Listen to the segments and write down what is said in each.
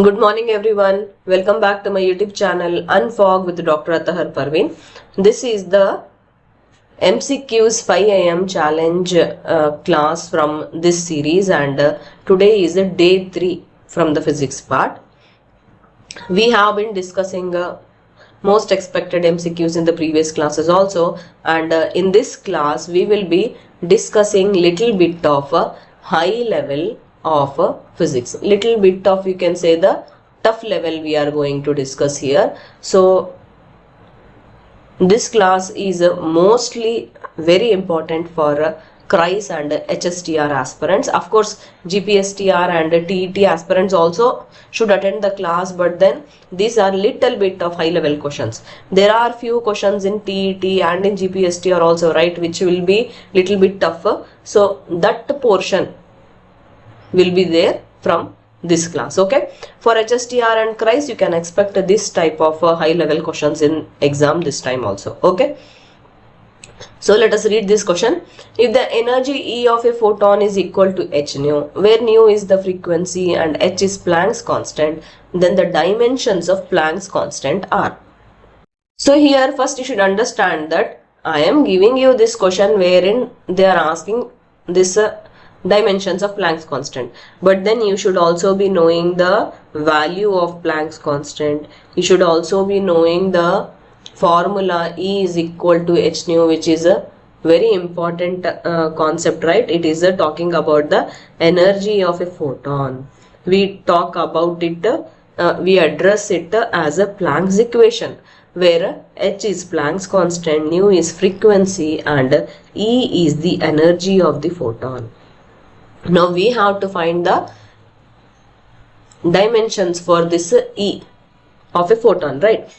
Good morning everyone. Welcome back to my YouTube channel Unfog with Dr. Atahar Parveen. This is the MCQs 5 AM challenge class from this series and today is day 3 from the physics part. We have been discussing most expected MCQs in the previous classes also, and in this class we will be discussing little bit of a high level of physics, little bit of, you can say, the tough level we are going to discuss here. So this class is mostly very important for CRICE and HSTR aspirants. Of course, GPSTR and TET aspirants also should attend the class, but then these are little bit of high level questions. There are few questions in TET and in GPSTR also, right, which will be little bit tougher. So that portion will be there from this class. Okay, for HSTR and CRICE you can expect this type of high level questions in exam this time also. Okay, so let us read this question. If the energy E of a photon is equal to h nu, where nu is the frequency and h is Planck's constant, then the dimensions of Planck's constant are. So here first you should understand that I am giving you this question wherein they are asking this dimensions of Planck's constant, but then you should also be knowing the value of Planck's constant. You should also be knowing the formula E is equal to h nu, which is a very important concept, right? It is talking about the energy of a photon. We talk about it, we address it as a Planck's equation, where h is Planck's constant, nu is frequency, and E is the energy of the photon. Now we have to find the dimensions for this E of a photon, right?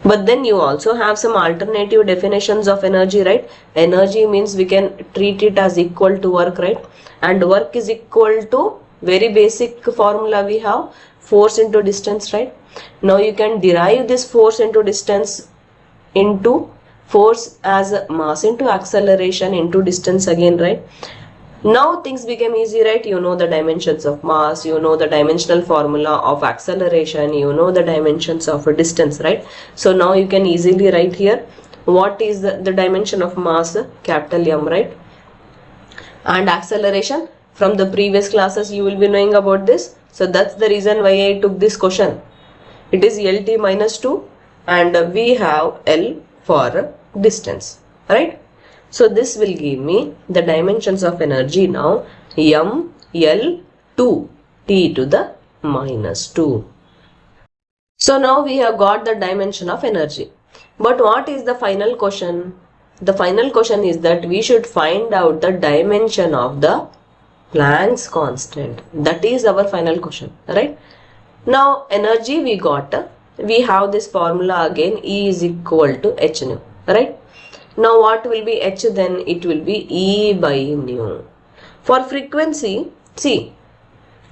But then you also have some alternative definitions of energy, right? Energy means we can treat it as equal to work, right? And work is equal to, very basic formula we have, force into distance, right? Now you can derive this force into distance into force as mass into acceleration into distance again, right? Now things became easy, right? You know the dimensions of mass, you know the dimensional formula of acceleration, you know the dimensions of a distance, right? So now you can easily write here what is the dimension of mass, capital M, right? And acceleration, from the previous classes you will be knowing about this. So that's the reason why I took this question. It is LT minus 2 and we have L for distance, right? So this will give me the dimensions of energy now, m, L, 2, t to the minus 2. So now we have got the dimension of energy. But what is the final question? The final question is that we should find out the dimension of the Planck's constant. That is our final question, right? Now energy we got, we have this formula again, E is equal to h nu, right? Now what will be h then? It will be E by nu. For frequency, see,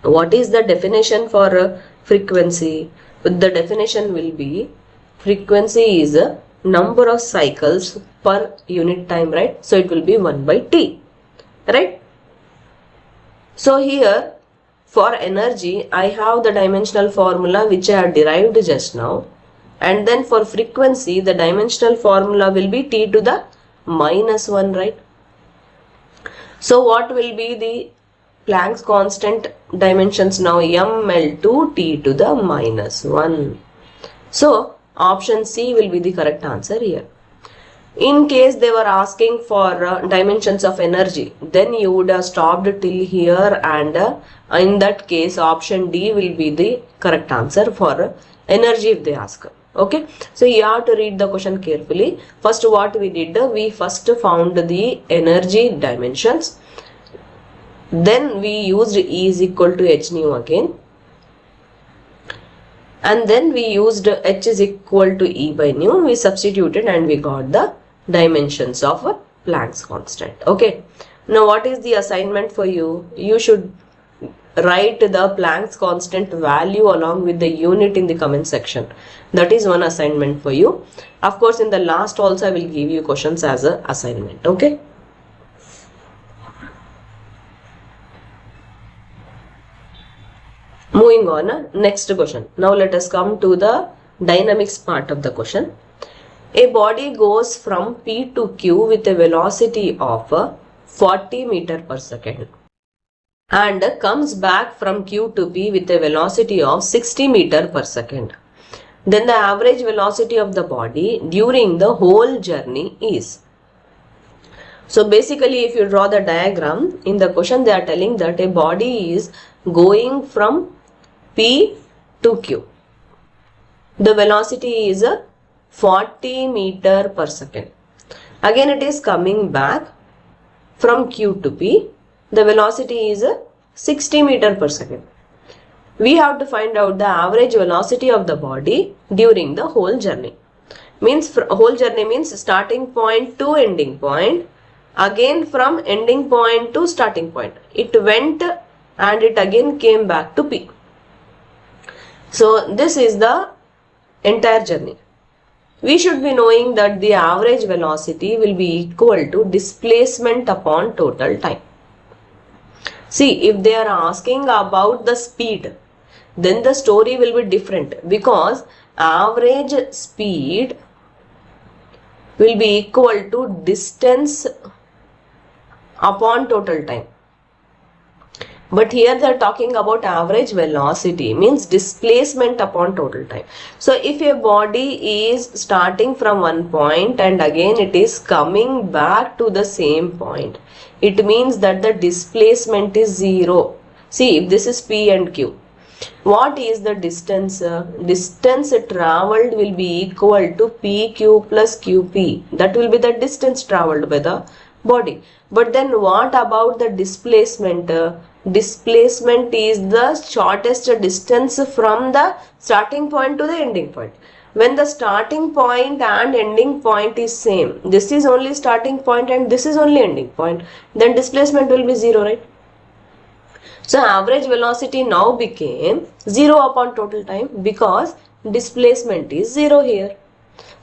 what is the definition for frequency? The definition will be, frequency is a number of cycles per unit time, right? So it will be 1 by t, right? So here for energy I have the dimensional formula which I have derived just now. And then for frequency, the dimensional formula will be t to the minus 1, right? So what will be the Planck's constant dimensions now? M, L, 2, t to the minus 1. So option C will be the correct answer here. In case they were asking for dimensions of energy, then you would have stopped till here, and in that case option D will be the correct answer for energy if they ask. Okay, so you have to read the question carefully. First what we did, we first found the energy dimensions, then we used E is equal to h nu again, and then we used h is equal to E by nu, we substituted and we got the dimensions of Planck's constant. Okay, now what is the assignment for you? You should write the Planck's constant value along with the unit in the comment section. That is one assignment for you. Of course in the last also I will give you questions as a assignment. Okay, Moving on, next question. Now let us come to the dynamics part of the question. A body goes from P to Q with a velocity of 40 meter per second and comes back from Q to P with a velocity of 60 meter per second. Then the average velocity of the body during the whole journey is. So basically, if you draw the diagram, in the question they are telling that a body is going from P to Q. The velocity is 40 meter per second. Again it is coming back from Q to P. The velocity is 60 meter per second. We have to find out the average velocity of the body during the whole journey. Means whole journey means starting point to ending point. Again from ending point to starting point. It went and it again came back to P. So this is the entire journey. We should be knowing that the average velocity will be equal to displacement upon total time. See, if they are asking about the speed, then the story will be different, because average speed will be equal to distance upon total time. But here they are talking about average velocity, means displacement upon total time. So if a body is starting from one point and again it is coming back to the same point, it means that the displacement is 0. See, if this is P and Q, what is the distance? Distance traveled will be equal to PQ plus QP. That will be the distance traveled by the body. But then what about the displacement? Displacement is the shortest distance from the starting point to the ending point. When the starting point and ending point is same, this is only starting point and this is only ending point, then displacement will be 0, right? So average velocity now became 0 upon total time because displacement is 0 here.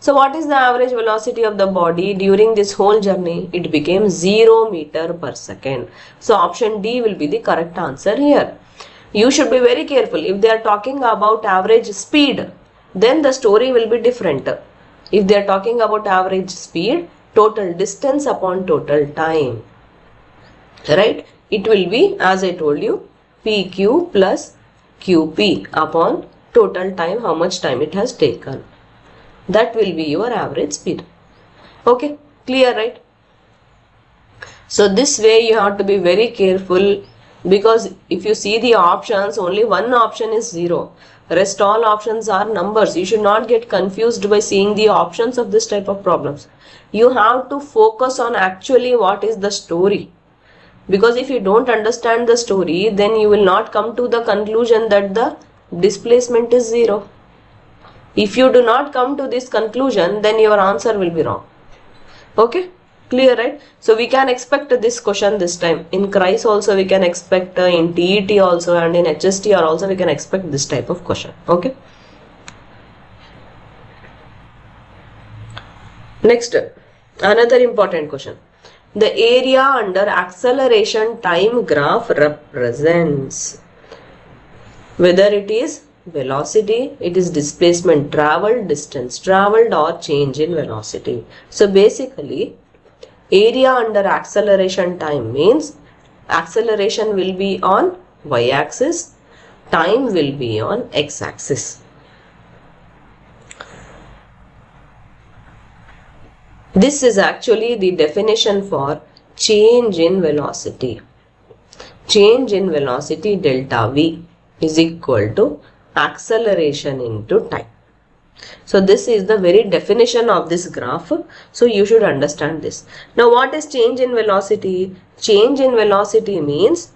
So what is the average velocity of the body during this whole journey? It became 0 meter per second. So option D will be the correct answer here. You should be very careful. If they are talking about average speed, then the story will be different. If they are talking about average speed, total distance upon total time, right? It will be, as I told you, PQ plus QP upon total time, how much time it has taken. That will be your average speed. Okay, clear, right? So this way you have to be very careful, because if you see the options, only one option is 0. Rest all options are numbers. You should not get confused by seeing the options of this type of problems. You have to focus on actually what is the story. Because if you don't understand the story, then you will not come to the conclusion that the displacement is 0. If you do not come to this conclusion, then your answer will be wrong. Okay, clear, right? So we can expect this question this time. In CRISE also we can expect, in TET also, and in HSTR also we can expect this type of question. Okay. Next, another important question. The area under acceleration time graph represents whether it is velocity, it is displacement traveled, distance traveled, or change in velocity. So basically, area under acceleration time means acceleration will be on y-axis, time will be on x-axis. This is actually the definition for change in velocity. Change in velocity delta V is equal to acceleration into time. So this is the very definition of this graph. So you should understand this. Now what is change in velocity? Change in velocity means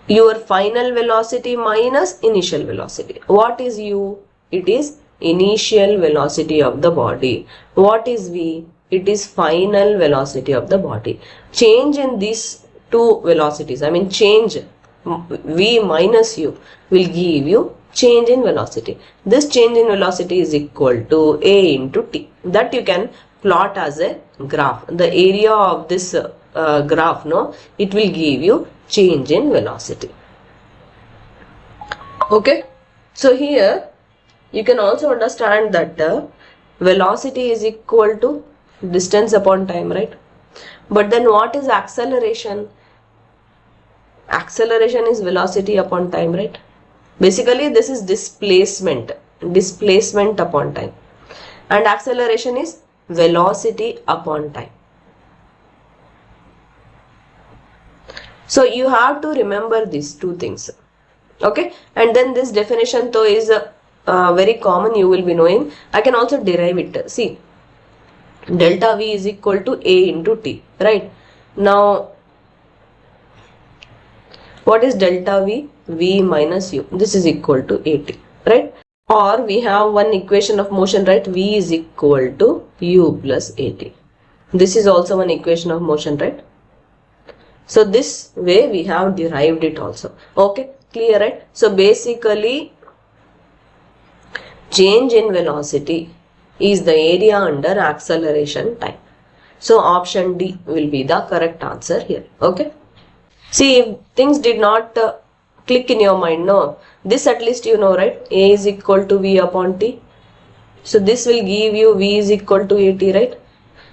your final velocity minus initial velocity. What is U? It is initial velocity of the body. What is V? It is final velocity of the body. Change in these two velocities, I mean change V minus U will give you change in velocity. This change in velocity is equal to A into T. That you can plot as a graph. The area of this graph, no, it will give you change in velocity. Okay, so here you can also understand that velocity is equal to distance upon time, right? But then what is acceleration? Acceleration is velocity upon time, right? Basically this is displacement upon time, and acceleration is velocity upon time. So you have to remember these two things. Okay, and then this definition though is very common, you will be knowing. I can also derive it. See, delta V is equal to A into T, right? Now what is delta V? V minus U. This is equal to AT, right? Or we have one equation of motion, right? V is equal to U plus AT. This is also one equation of motion, right? So this way we have derived it also. Okay, clear, right? So basically change in velocity is the area under acceleration time. So option D will be the correct answer here. Okay. See, if things did not click in your mind, no, this at least you know, right? A is equal to V upon T. So this will give you V is equal to AT, right?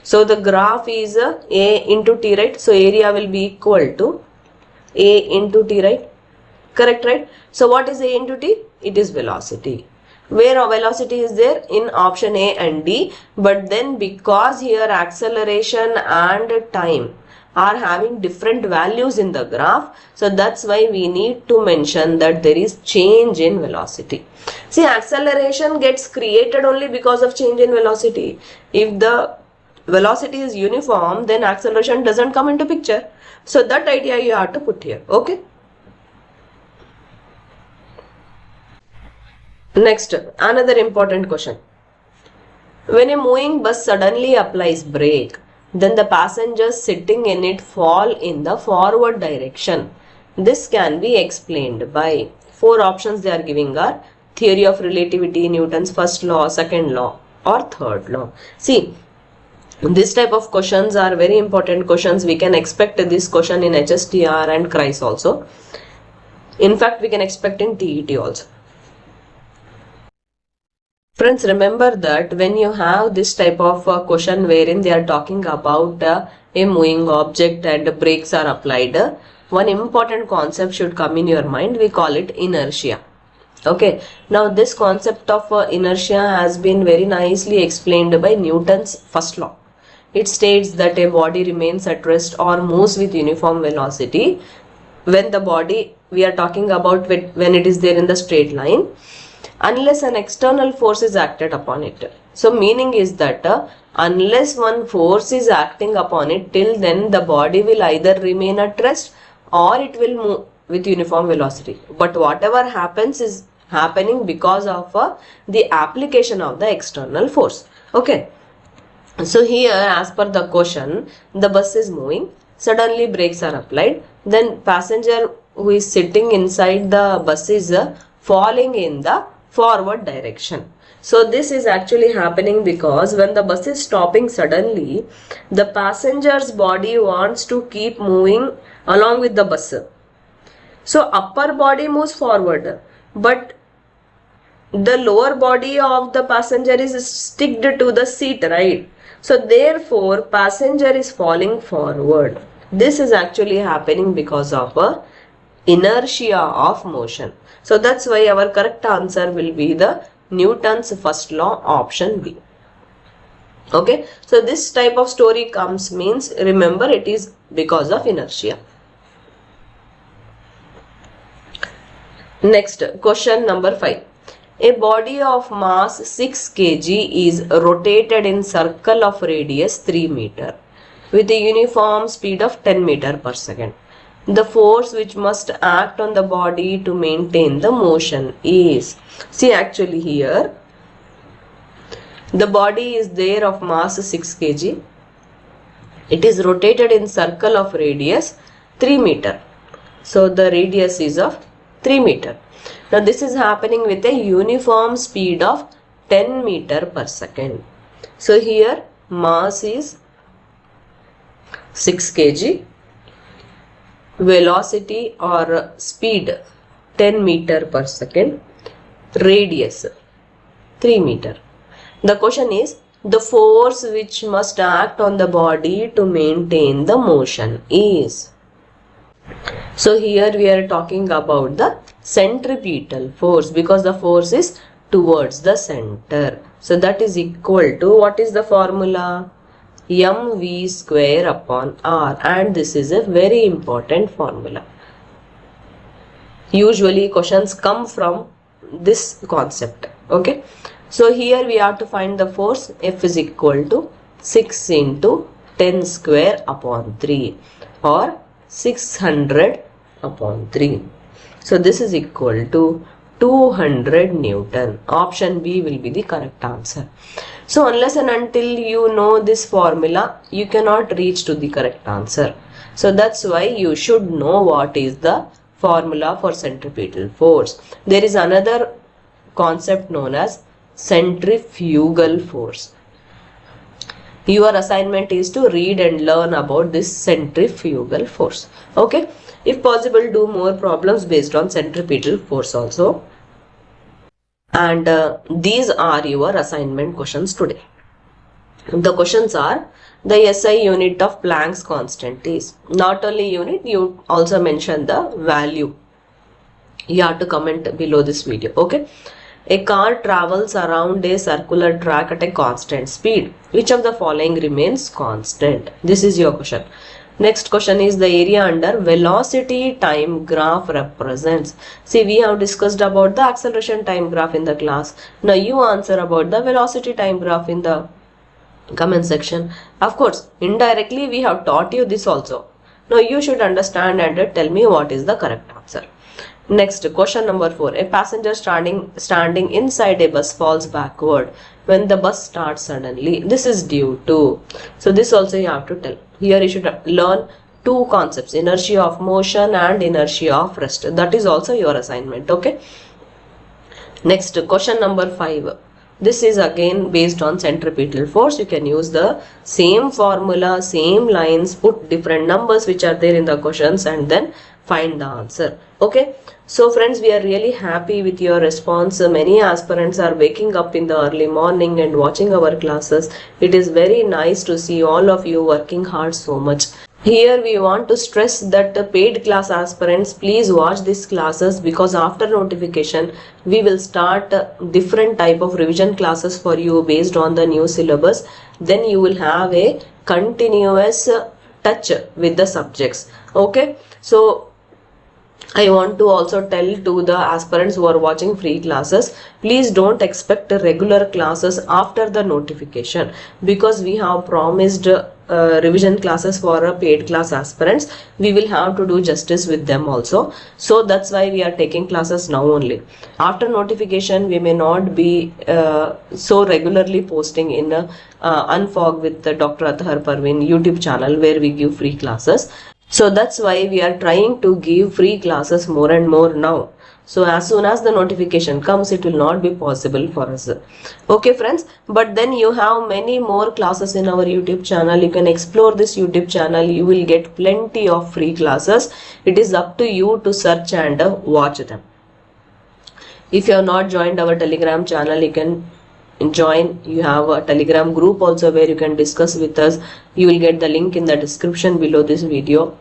So the graph is A into T, right? So area will be equal to A into T, right? Correct, right? So what is A into T? It is velocity. Where a velocity is there? In option A and D. But then because here acceleration and time are having different values in the graph, so that's why we need to mention that there is change in velocity. See, acceleration gets created only because of change in velocity. If the velocity is uniform, then acceleration doesn't come into picture. So that idea you have to put here. Okay. Next, another important question. When a moving bus suddenly applies brake, then the passengers sitting in it fall in the forward direction. This can be explained by 4 options they are giving are theory of relativity, Newton's first law, second law, or third law. See, this type of questions are very important questions. We can expect this question in HSTR and CRIS also. In fact, we can expect in TET also. Friends, remember that when you have this type of question wherein they are talking about a moving object and brakes are applied, one important concept should come in your mind. We call it inertia. Okay. Now this concept of inertia has been very nicely explained by Newton's first law. It states that a body remains at rest or moves with uniform velocity when the body, we are talking about when it is there in the straight line, unless an external force is acted upon it. So meaning is that unless one force is acting upon it, till then the body will either remain at rest or it will move with uniform velocity. But whatever happens is happening because of the application of the external force. Okay. So here, as per the question, the bus is moving, suddenly brakes are applied, then passenger who is sitting inside the bus is falling in the forward direction. So this is actually happening because when the bus is stopping suddenly, the passenger's body wants to keep moving along with the bus. So upper body moves forward, but the lower body of the passenger is sticked to the seat, right? So therefore passenger is falling forward. This is actually happening because of inertia of motion. So that's why our correct answer will be the Newton's first law, option B. Okay, so this type of story comes means remember it is because of inertia. Next, question number 5. A body of mass 6 kg is rotated in circle of radius 3 meter with a uniform speed of 10 meter per second. The force which must act on the body to maintain the motion is, see actually here, the body is there of mass 6 kg. It is rotated in circle of radius 3 meter. So the radius is of 3 meter. Now this is happening with a uniform speed of 10 meter per second. So here mass is 6 kg. Velocity or speed 10 meter per second, radius 3 meter. The question is the force which must act on the body to maintain the motion is. So here we are talking about the centripetal force because the force is towards the center. So that is equal to, what is the formula? mv square upon r, and this is a very important formula. Usually questions come from this concept. Okay, so here we have to find the force. F is equal to 6 into 10 square upon 3 or 600 upon 3. So this is equal to 200 Newton. Option B will be the correct answer. So unless and until you know this formula, you cannot reach to the correct answer. So that's why you should know what is the formula for centripetal force. There is another concept known as centrifugal force. Your assignment is to read and learn about this centrifugal force. Okay, if possible, do more problems based on centripetal force also. And these are your assignment questions today. The questions are, the SI unit of Planck's constant is. Not only unit, you also mention the value. You have to comment below this video. Okay. A car travels around a circular track at a constant speed. Which of the following remains constant? This is your question. Next question is, the area under velocity time graph represents. See, we have discussed about the acceleration time graph in the class. Now you answer about the velocity time graph in the comment section. Of course, indirectly we have taught you this also. Now you should understand and tell me what is the correct answer. Next, question number 4. A passenger standing inside a bus falls backward when the bus starts suddenly. This is due to. So this also you have to tell. Here you should learn two concepts, inertia of motion and inertia of rest. That is also your assignment. Okay. Next, question number 5. This is again based on centripetal force. You can use the same formula, same lines, put different numbers which are there in the questions and then find the answer. Okay. So friends, we are really happy with your response. Many aspirants are waking up in the early morning and watching our classes. It is very nice to see all of you working hard so much. Here we want to stress that the paid class aspirants, please watch these classes, because after notification we will start different type of revision classes for you based on the new syllabus. Then you will have a continuous touch with the subjects. Okay, so I want to also tell to the aspirants who are watching free classes, please don't expect regular classes after the notification, because we have promised revision classes for a paid class aspirants. We will have to do justice with them also. So that's why we are taking classes now only. After notification, we may not be so regularly posting in Unfog with Dr. Athar Parveen YouTube channel where we give free classes. So that's why we are trying to give free classes more and more now. So as soon as the notification comes, it will not be possible for us. Okay friends, but then you have many more classes in our YouTube channel. You can explore this YouTube channel. You will get plenty of free classes. It is up to you to search and watch them. If you have not joined our Telegram channel, you can join. You have a Telegram group also where you can discuss with us. You will get the link in the description below this video.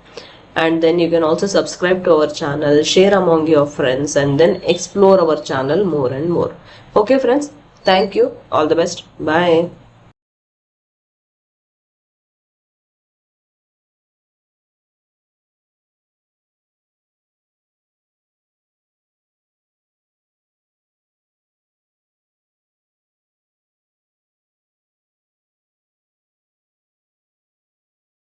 And then you can also subscribe to our channel, share among your friends, and then explore our channel more and more. Okay friends, thank you. All the best. Bye.